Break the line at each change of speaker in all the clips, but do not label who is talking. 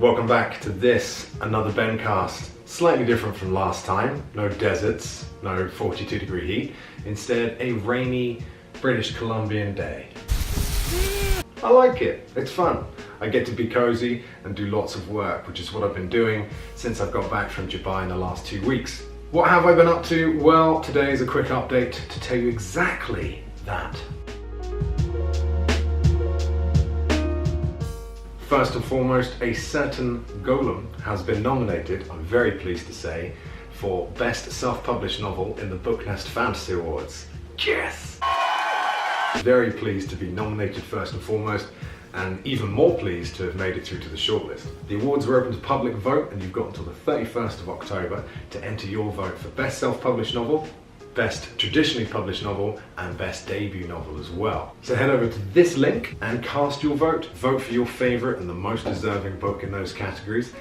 Welcome back to this, another BenCast. Slightly different from last time. No deserts, no 42-degree heat. Instead, a rainy British Columbian day. I like it. It's fun. I get to be cozy and do lots of work, which is what I've been doing since I've got back from Dubai in the last 2 weeks. What have I been up to? Well, today is a quick update to tell you exactly that. First and foremost, a certain Golem has been nominated, I'm very pleased to say, for Best Self-Published Novel in the BookNest Fantasy Awards. Yes! Very pleased to be nominated first and foremost, and even more pleased to have made it through to the shortlist. The awards are open to public vote, and you've got until the 31st of October to enter your vote for Best Self-Published Novel, Best Traditionally Published Novel, and Best Debut Novel as well. So head over to this link and cast your vote. Vote for your favourite and the most deserving book in those categories.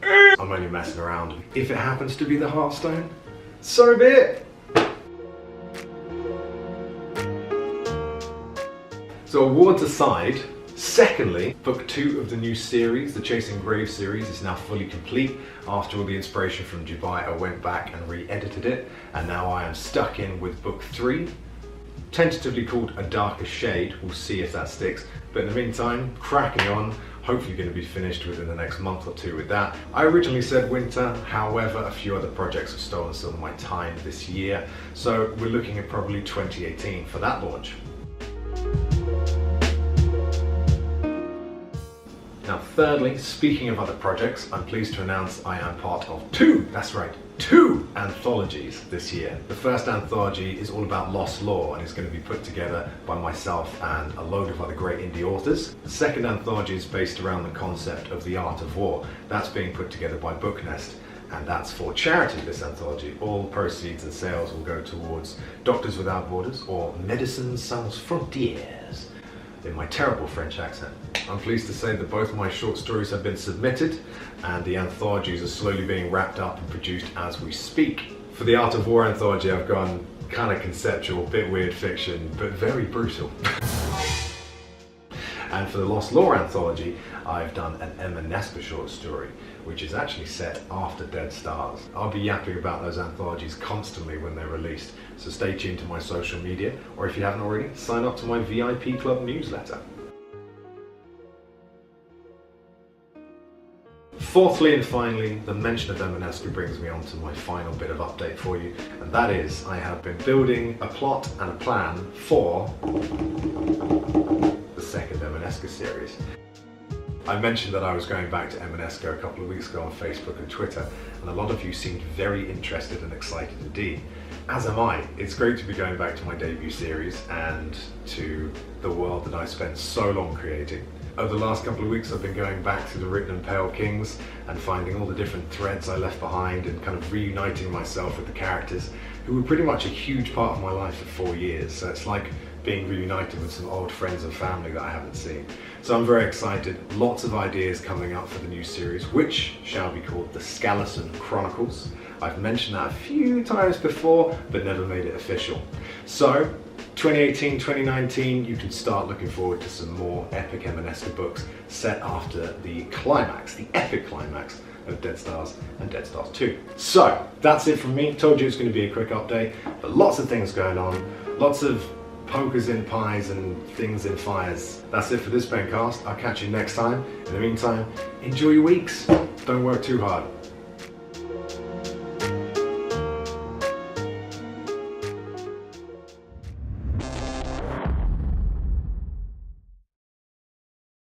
I'm only messing around. If it happens to be The Hearthstone, so be it. So awards aside, secondly, book 2 of the new series, the Chasing Grave series, is now fully complete. After all the inspiration from Dubai, I went back and re-edited it, and now I am stuck in with book 3, tentatively called A Darker Shade. We'll see if that sticks. But in the meantime, cracking on, hopefully going to be finished within the next month or two with that. I originally said winter, however, a few other projects have stolen some of my time this year, so we're looking at probably 2018 for that launch. Now thirdly, speaking of other projects, I'm pleased to announce I am part of two anthologies this year. The first anthology is all about lost lore and is going to be put together by myself and a load of other great indie authors. The second anthology is based around the concept of the art of war. That's being put together by BookNest, and that's for charity, this anthology. All proceeds and sales will go towards Doctors Without Borders, or Médecins Sans Frontières, in my terrible French accent. I'm pleased to say that both my short stories have been submitted, and the anthologies are slowly being wrapped up and produced as we speak. For the Art of War anthology, I've gone kind of conceptual, bit weird fiction, but very brutal. And for the Lost Lore anthology, I've done an Emaneska short story, which is actually set after Dead Stars. I'll be yapping about those anthologies constantly when they're released, so stay tuned to my social media, or if you haven't already, sign up to my VIP Club newsletter. Fourthly and finally, the mention of Eminescu brings me on to my final bit of update for you, and that is I have been building a plot and a plan for the second Emaneska series. I mentioned that I was going back to Emaneska a couple of weeks ago on Facebook and Twitter, and a lot of you seemed very interested and excited indeed. As am I. It's great to be going back to my debut series and to the world that I spent so long creating. Over the last couple of weeks I've been going back to the Written and Pale Kings and finding all the different threads I left behind and kind of reuniting myself with the characters who were pretty much a huge part of my life for 4 years. So it's like being reunited with some old friends and family that I haven't seen. So I'm very excited. Lots of ideas coming up for the new series, which shall be called the Skallison Chronicles. I've mentioned that a few times before, but never made it official. So 2018, 2019, you can start looking forward to some more epic Emaneska books set after the climax, the epic climax of Dead Stars and Dead Stars 2. So that's it from me. Told you it's going to be a quick update, but lots of things going on, lots of pokers in pies and things in fires. That's it for this BenCast. I'll catch you next time. In the meantime, enjoy your weeks. Don't work too hard.